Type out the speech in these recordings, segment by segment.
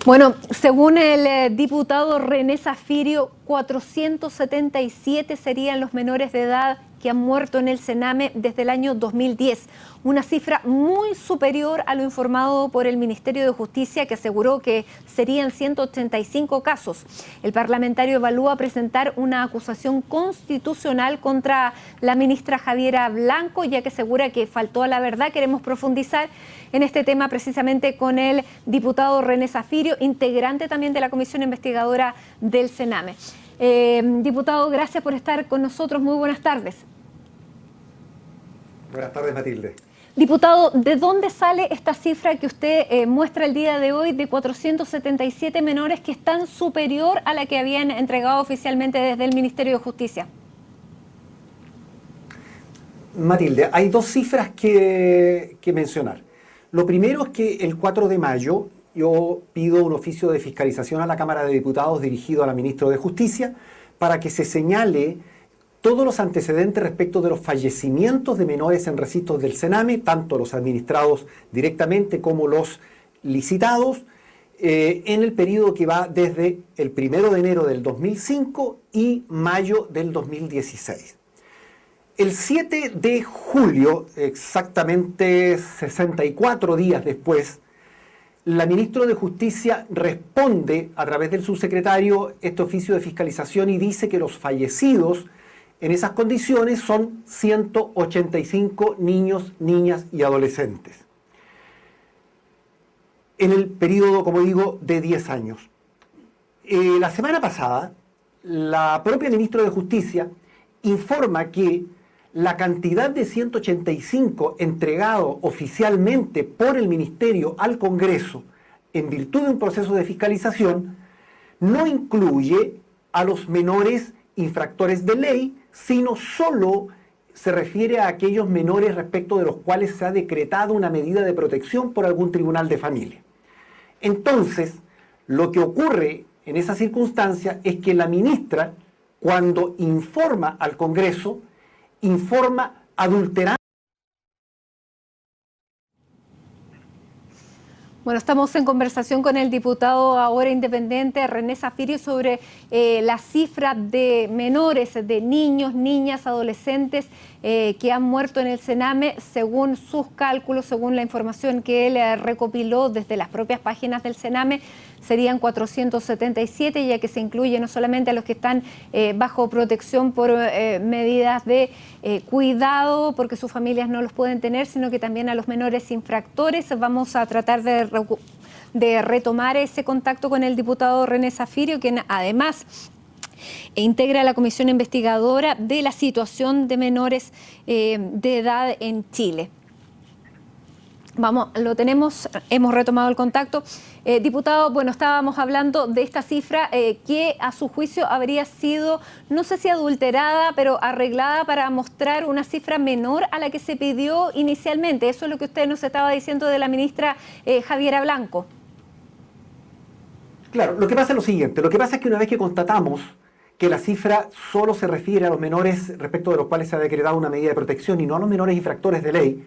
Bueno, según el diputado René Zafirio, 477 serían los menores de edad que han muerto en el Sename desde el año 2010, una cifra muy superior a lo informado por el Ministerio de Justicia, que aseguró que serían 185 casos. El parlamentario evalúa presentar una acusación constitucional contra la ministra Javiera Blanco, ya que asegura que faltó a la verdad. Queremos profundizar en este tema precisamente con el diputado René Zafirio, integrante también de la Comisión Investigadora del Sename. Diputado, gracias por estar con nosotros. Muy buenas tardes. Buenas tardes, Matilde. Diputado, ¿de dónde sale esta cifra que usted muestra el día de hoy de 477 menores, que es tan superior a la que habían entregado oficialmente desde el Ministerio de Justicia? Matilde, hay dos cifras que mencionar. Lo primero es que el 4 de mayo yo pido un oficio de fiscalización a la Cámara de Diputados dirigido a la ministra de Justicia para que se señale todos los antecedentes respecto de los fallecimientos de menores en recintos del Sename, tanto los administrados directamente como los licitados, en el periodo que va desde el 1 de enero del 2005 y mayo del 2016. El 7 de julio, exactamente 64 días después, la ministra de Justicia responde a través del subsecretario este oficio de fiscalización y dice que los fallecidos en esas condiciones son 185 niños, niñas y adolescentes. En el periodo, como digo, de 10 años. La semana pasada, la propia ministra de Justicia informa que la cantidad de 185 entregado oficialmente por el Ministerio al Congreso en virtud de un proceso de fiscalización no incluye a los menores infractores de ley, sino solo se refiere a aquellos menores respecto de los cuales se ha decretado una medida de protección por algún tribunal de familia. Entonces, lo que ocurre en esa circunstancia es que la ministra, cuando informa al Congreso, informa adulterando. Bueno, estamos en conversación con el diputado ahora independiente René Zafirio sobre la cifra de menores, de niños, niñas, adolescentes que han muerto en el Sename. Según sus cálculos, según la información que él recopiló desde las propias páginas del Sename, serían 477, ya que se incluye no solamente a los que están bajo protección por medidas de cuidado, porque sus familias no los pueden tener, sino que también a los menores infractores. Vamos a tratar de retomar ese contacto con el diputado René Zafirio, quien además integra la comisión investigadora de la situación de menores de edad en Chile. Vamos, lo tenemos, hemos retomado el contacto. Diputado, bueno, estábamos hablando de esta cifra que a su juicio habría sido, no sé si adulterada, pero arreglada para mostrar una cifra menor a la que se pidió inicialmente. Eso es lo que usted nos estaba diciendo de la ministra Javiera Blanco. Claro, lo que pasa es lo siguiente. Lo que pasa es que una vez que constatamos que la cifra solo se refiere a los menores respecto de los cuales se ha decretado una medida de protección y no a los menores infractores de ley,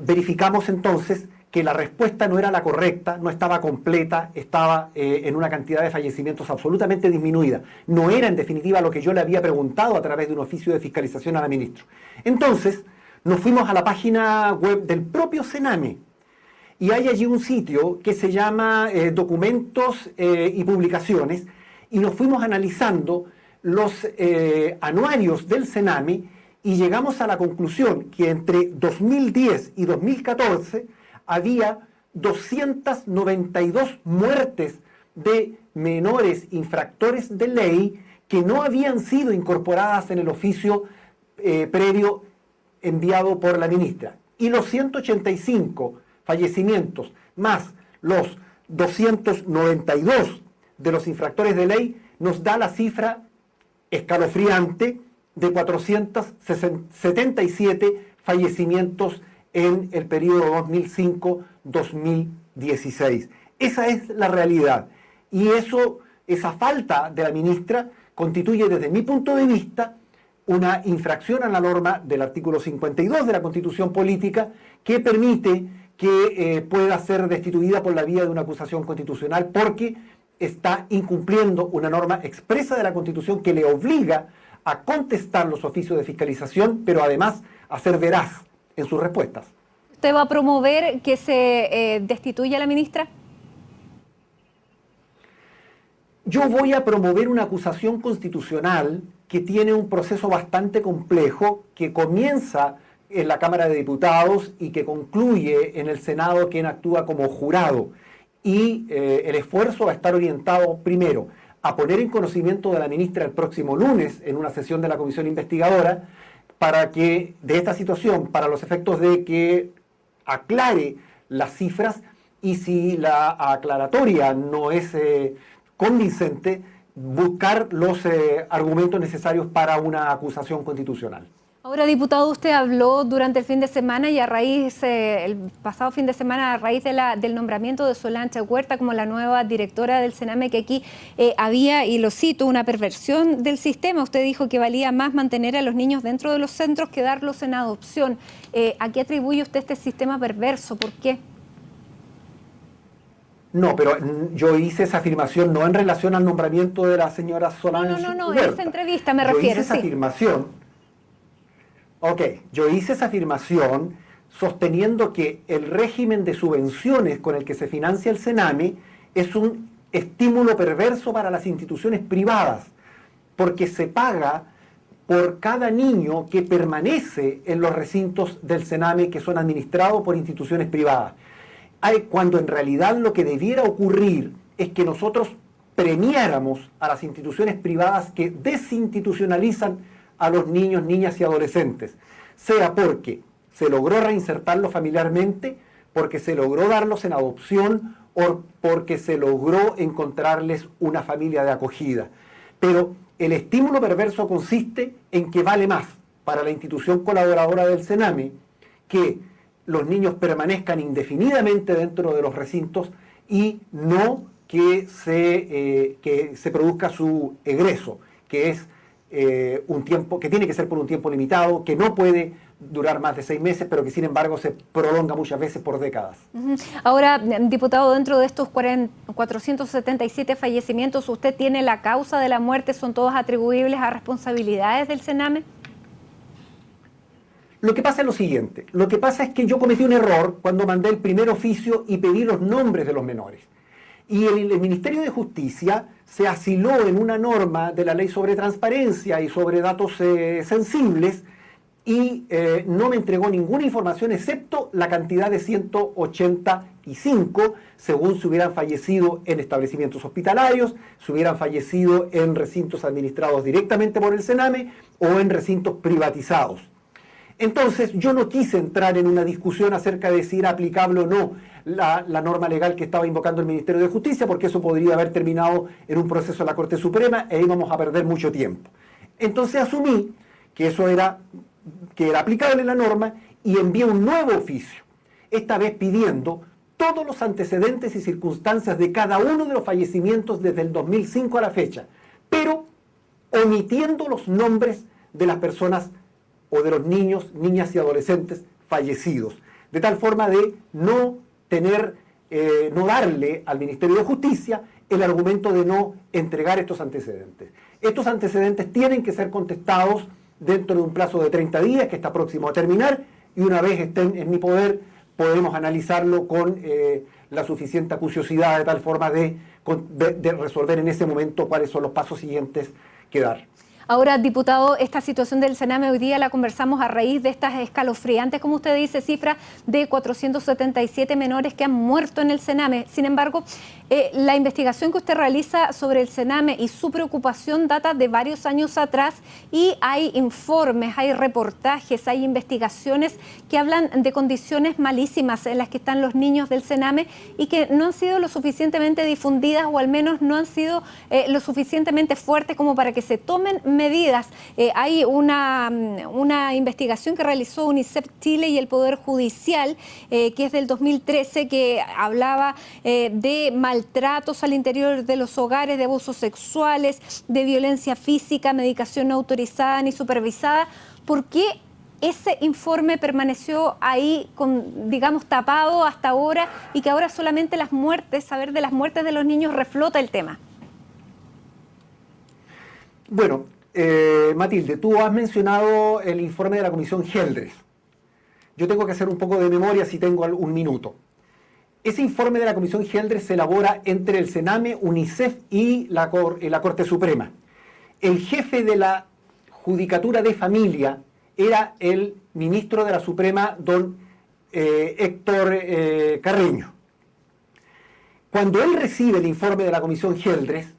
verificamos entonces que la respuesta no era la correcta, no estaba completa, estaba en una cantidad de fallecimientos absolutamente disminuida. No era en definitiva lo que yo le había preguntado a través de un oficio de fiscalización a la ministra. Entonces nos fuimos a la página web del propio Sename y hay allí un sitio que se llama Documentos y Publicaciones, y nos fuimos analizando los anuarios del Sename y llegamos a la conclusión que entre 2010 y 2014 había 292 muertes de menores infractores de ley que no habían sido incorporadas en el oficio previo enviado por la ministra. Y los 185 fallecimientos más los 292 de los infractores de ley nos da la cifra escalofriante de 477 fallecimientos en el periodo 2005-2016. Esa es la realidad. Y esa falta de la ministra constituye, desde mi punto de vista, una infracción a la norma del artículo 52 de la Constitución Política, que permite que pueda ser destituida por la vía de una acusación constitucional porque está incumpliendo una norma expresa de la Constitución que le obliga a contestar los oficios de fiscalización, pero además a ser veraz en sus respuestas. ¿Usted va a promover que se destituya a la ministra? Yo voy a promover una acusación constitucional que tiene un proceso bastante complejo, que comienza en la Cámara de Diputados y que concluye en el Senado, quien actúa como jurado. Y el esfuerzo va a estar orientado primero a poner en conocimiento de la ministra el próximo lunes en una sesión de la comisión investigadora para que de esta situación, para los efectos de que aclare las cifras, y si la aclaratoria no es convincente, buscar los argumentos necesarios para una acusación constitucional. Ahora, diputado, usted habló durante el fin de semana y a raíz, el pasado fin de semana, a raíz del nombramiento de Solange Huerta como la nueva directora del Sename, que aquí había, y lo cito, una perversión del sistema. Usted dijo que valía más mantener a los niños dentro de los centros que darlos en adopción. ¿A qué atribuye usted este sistema perverso? ¿Por qué? No, pero yo hice esa afirmación no en relación al nombramiento de la señora Solange Huerta. No, en esa entrevista me refiero, yo hice esa afirmación. Ok, yo hice esa afirmación sosteniendo que el régimen de subvenciones con el que se financia el Sename es un estímulo perverso para las instituciones privadas, porque se paga por cada niño que permanece en los recintos del Sename que son administrados por instituciones privadas. Cuando en realidad lo que debiera ocurrir es que nosotros premiáramos a las instituciones privadas que desinstitucionalizan a los niños, niñas y adolescentes, sea porque se logró reinsertarlos familiarmente, porque se logró darlos en adopción o porque se logró encontrarles una familia de acogida. Pero el estímulo perverso consiste en que vale más para la institución colaboradora del Sename que los niños permanezcan indefinidamente dentro de los recintos y no que se produzca su egreso, que es un tiempo que tiene que ser por un tiempo limitado, que no puede durar más de 6 meses, pero que sin embargo se prolonga muchas veces por décadas. Ahora, diputado, dentro de estos 477 fallecimientos, ¿usted tiene la causa de la muerte? ¿Son todos atribuibles a responsabilidades del Sename? Lo que pasa es lo siguiente, lo que pasa es que yo cometí un error cuando mandé el primer oficio y pedí los nombres de los menores. Y el Ministerio de Justicia se asiló en una norma de la ley sobre transparencia y sobre datos sensibles y no me entregó ninguna información excepto la cantidad de 185, según se hubieran fallecido en establecimientos hospitalarios, se hubieran fallecido en recintos administrados directamente por el Sename o en recintos privatizados. Entonces yo no quise entrar en una discusión acerca de si era aplicable o no la norma legal que estaba invocando el Ministerio de Justicia, porque eso podría haber terminado en un proceso de la Corte Suprema e íbamos a perder mucho tiempo. Entonces asumí que eso era aplicable la norma y envié un nuevo oficio, esta vez pidiendo todos los antecedentes y circunstancias de cada uno de los fallecimientos desde el 2005 a la fecha, pero omitiendo los nombres de las personas o de los niños, niñas y adolescentes fallecidos, de tal forma de no darle al Ministerio de Justicia el argumento de no entregar estos antecedentes. Estos antecedentes tienen que ser contestados dentro de un plazo de 30 días, que está próximo a terminar, y una vez estén en mi poder, podemos analizarlo con la suficiente acuciosidad, de tal forma de resolver en ese momento cuáles son los pasos siguientes que dar. Ahora, diputado, esta situación del Sename hoy día la conversamos a raíz de estas escalofriantes, como usted dice, cifras de 477 menores que han muerto en el Sename. Sin embargo, la investigación que usted realiza sobre el Sename y su preocupación data de varios años atrás y hay informes, hay reportajes, hay investigaciones que hablan de condiciones malísimas en las que están los niños del Sename y que no han sido lo suficientemente difundidas o al menos no han sido lo suficientemente fuertes como para que se tomen medidas. Hay una investigación que realizó UNICEF Chile y el Poder Judicial, que es del 2013, que hablaba de maltratos al interior de los hogares, de abusos sexuales, de violencia física, medicación no autorizada ni supervisada. ¿Por qué ese informe permaneció ahí, digamos, tapado hasta ahora, y que ahora solamente las muertes, saber de las muertes de los niños reflota el tema? Bueno, Matilde, tú has mencionado el informe de la Comisión Geldres. Yo tengo que hacer un poco de memoria si tengo un minuto. Ese informe de la Comisión Geldres se elabora entre el Sename, UNICEF y la Corte Suprema. El jefe de la Judicatura de Familia era el ministro de la Suprema, don Héctor Carreño. Cuando él recibe el informe de la Comisión Geldres,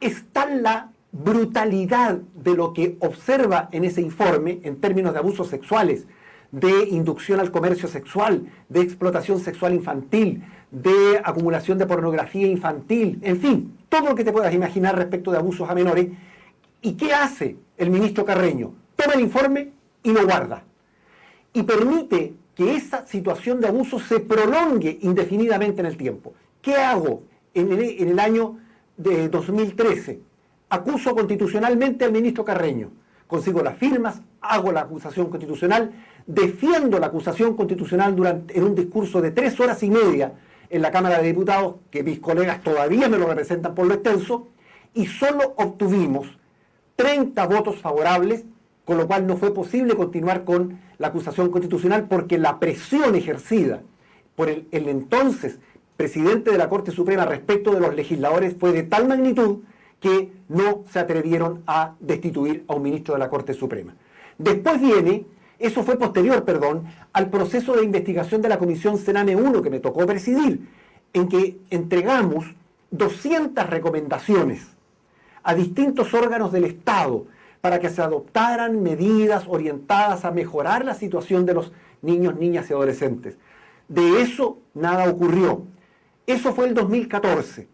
está la brutalidad de lo que observa en ese informe en términos de abusos sexuales, de inducción al comercio sexual, de explotación sexual infantil, de acumulación de pornografía infantil, en fin, todo lo que te puedas imaginar respecto de abusos a menores. ¿Y qué hace el ministro Carreño? Toma el informe y lo guarda. Y permite que esa situación de abuso se prolongue indefinidamente en el tiempo. ¿Qué hago en el año de 2013? Acuso constitucionalmente al ministro Carreño. Consigo las firmas, hago la acusación constitucional, defiendo la acusación constitucional en un discurso de 3 horas y media en la Cámara de Diputados, que mis colegas todavía me lo representan por lo extenso, y solo obtuvimos 30 votos favorables, con lo cual no fue posible continuar con la acusación constitucional porque la presión ejercida por el entonces presidente de la Corte Suprema respecto de los legisladores fue de tal magnitud que no se atrevieron a destituir a un ministro de la Corte Suprema. Después viene, eso fue posterior, al proceso de investigación de la Comisión Sename 1 que me tocó presidir, en que entregamos 200 recomendaciones a distintos órganos del Estado para que se adoptaran medidas orientadas a mejorar la situación de los niños, niñas y adolescentes. De eso nada ocurrió. Eso fue el 2014.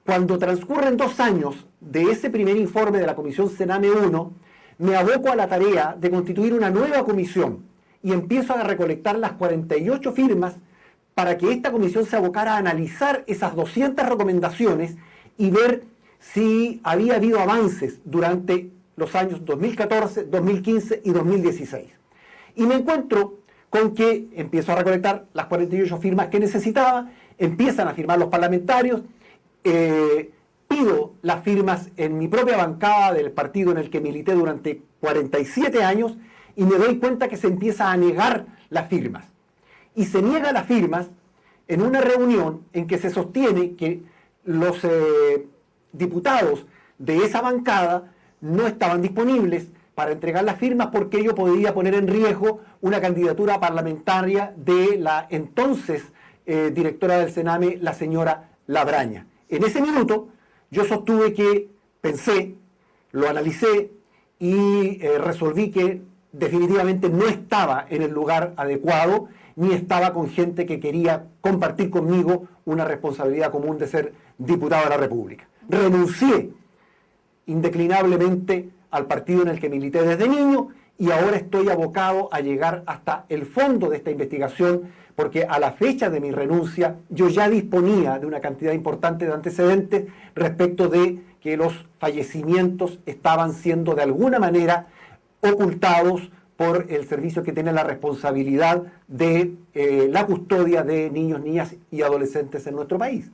Cuando transcurren 2 años de ese primer informe de la Comisión Sename 1, me aboco a la tarea de constituir una nueva comisión y empiezo a recolectar las 48 firmas para que esta comisión se abocara a analizar esas 200 recomendaciones y ver si había habido avances durante los años 2014, 2015 y 2016. Y me encuentro con que empiezo a recolectar las 48 firmas que necesitaba, empiezan a firmar los parlamentarios, pido las firmas en mi propia bancada del partido en el que milité durante 47 años y me doy cuenta que se empieza a negar las firmas. Y se niega las firmas en una reunión en que se sostiene que los diputados de esa bancada no estaban disponibles para entregar las firmas porque ello podría poner en riesgo una candidatura parlamentaria de la entonces directora del Sename, la señora Labraña. En ese minuto yo sostuve que pensé, lo analicé y resolví que definitivamente no estaba en el lugar adecuado ni estaba con gente que quería compartir conmigo una responsabilidad común de ser diputado de la República. Renuncié indeclinablemente al partido en el que milité desde niño y ahora estoy abocado a llegar hasta el fondo de esta investigación porque a la fecha de mi renuncia yo ya disponía de una cantidad importante de antecedentes respecto de que los fallecimientos estaban siendo de alguna manera ocultados por el servicio que tiene la responsabilidad de la custodia de niños, niñas y adolescentes en nuestro país.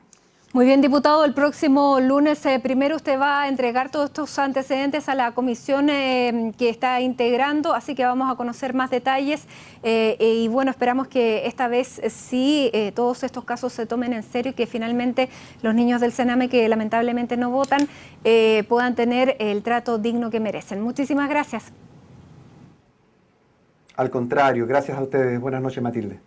Muy bien, diputado, el próximo lunes primero usted va a entregar todos estos antecedentes a la comisión que está integrando, así que vamos a conocer más detalles y bueno, esperamos que esta vez sí todos estos casos se tomen en serio y que finalmente los niños del Sename que lamentablemente no votan puedan tener el trato digno que merecen. Muchísimas gracias. Al contrario, gracias a ustedes. Buenas noches, Matilde.